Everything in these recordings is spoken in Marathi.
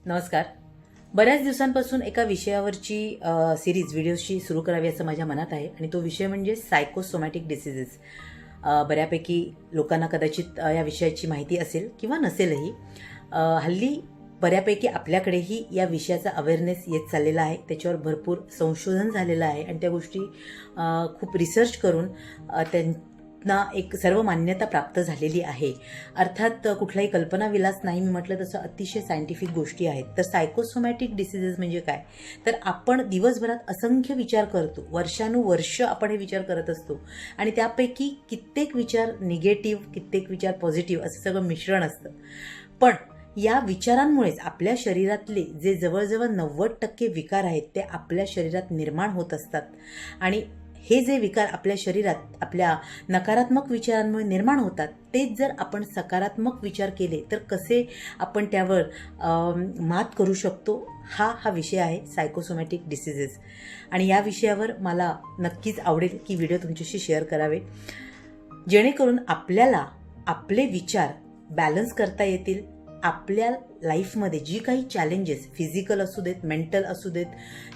नमस्कार. बऱ्याच दिवसांपासून एका विषयावरची सिरीज व्हिडिओजची सुरू करावी असं माझ्या मनात आहे आणि तो विषय म्हणजे सायकोसोमॅटिक डिसीजेस. बऱ्यापैकी लोकांना कदाचित या विषयाची माहिती असेल किंवा नसेलही. हल्ली बऱ्यापैकी आपल्याकडेही या विषयाचा अवेअरनेस येत चाललेला आहे. त्याच्यावर भरपूर संशोधन झालेलं आहे आणि त्या गोष्टी खूप रिसर्च करून त्यांना एक सर्व मान्यता प्राप्त झालेली आहे. अर्थात कुठलाही कल्पनाविलास नाही, मी म्हटलं तसं अतिशय सायंटिफिक गोष्टी आहेत. तर सायकोसोमॅटिक डिसीजेस म्हणजे काय, तर आपण दिवसभरात असंख्य विचार करतो, वर्षानुवर्ष आपण हे विचार करत असतो आणि त्यापैकी कित्येक विचार निगेटिव्ह, कित्येक विचार पॉझिटिव्ह असं सगळं मिश्रण असतं. पण या विचारांमुळेच आपल्या शरीरातले जे जवळजवळ 90% विकार आहेत ते आपल्या शरीरात निर्माण होत असतात. आणि हे जे विकार आपल्या शरीरात आपल्या नकारात्मक विचारांमुळे निर्माण होतात, तेच जर आपण सकारात्मक विचार केले तर कसे आपण त्यावर मात करू शकतो, हा विषय आहे सायकोसोमॅटिक डिसीजेस. आणि या विषयावर मला नक्कीच आवडेल की व्हिडिओ तुमच्याशी शेअर करावे, जेणेकरून आपल्याला आपले विचार बॅलन्स करता येतील. आपल्या लाईफमध्ये जी काही चॅलेंजेस फिजिकल असू देत, मेंटल असू देत,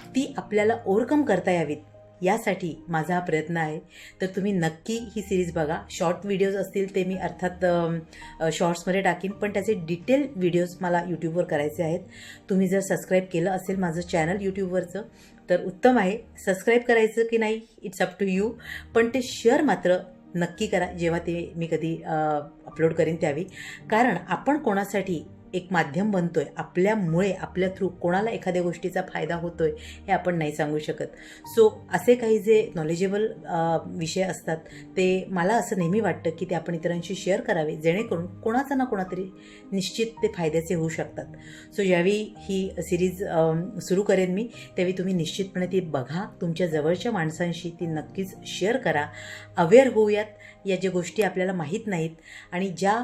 ती आपल्याला ओव्हरकम करता यावीत, यासाठी माझा हा प्रयत्न आहे. तर तुम्ही नक्की ही सिरीज बघा. शॉर्ट व्हिडिओज असतील ते मी अर्थात शॉर्ट्समध्ये टाकीन, पण त्याचे डिटेल व्हिडिओज मला यूट्यूबवर करायचे आहेत. तुम्ही जर सबस्क्राईब केलं असेल माझं चॅनल यूट्यूबवरचं तर उत्तम आहे. सबस्क्राईब करायचं की नाही इट्स अप टू यू, पण ते शेअर मात्र नक्की करा जेव्हा ते मी कधी अपलोड करीन त्यावेळी. कारण आपण कोणासाठी एक माध्यम बनतोय, आपल्यामुळे आपल्या थ्रू कोणाला एखाद्या गोष्टीचा फायदा होतोय हे आपण नाही सांगू शकत. सो असे काही जे नॉलेजेबल विषय असतात ते मला असं नेहमी वाटतं की ते आपण इतरांशी शेअर करावे, जेणेकरून कोणाचा ना कोणातरी निश्चित ते फायद्याचे होऊ शकतात. सो ज्यावेळी ही सिरीज सुरू करेन मी त्यावेळी तुम्ही निश्चितपणे ती बघा, तुमच्या जवळच्या माणसांशी ती नक्कीच शेअर करा. अवेअर होऊयात या ज्या गोष्टी आपल्याला माहीत नाहीत आणि ज्या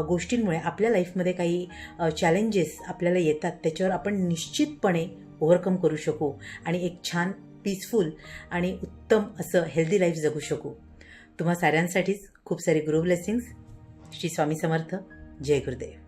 गोष्टींमुळे आपल्या लाईफमध्ये काही चॅलेंजेस आपल्याला येतात त्याच्यावर आपण निश्चितपणे ओव्हरकम करू शकू आणि एक छान पीसफुल आणि उत्तम असं हेल्दी लाईफ जगू शकू. तुम्हा साऱ्यांसाठीच खूप सारी गुरु ब्लेसिंग्स. श्री स्वामी समर्थ. जय गुरुदेव.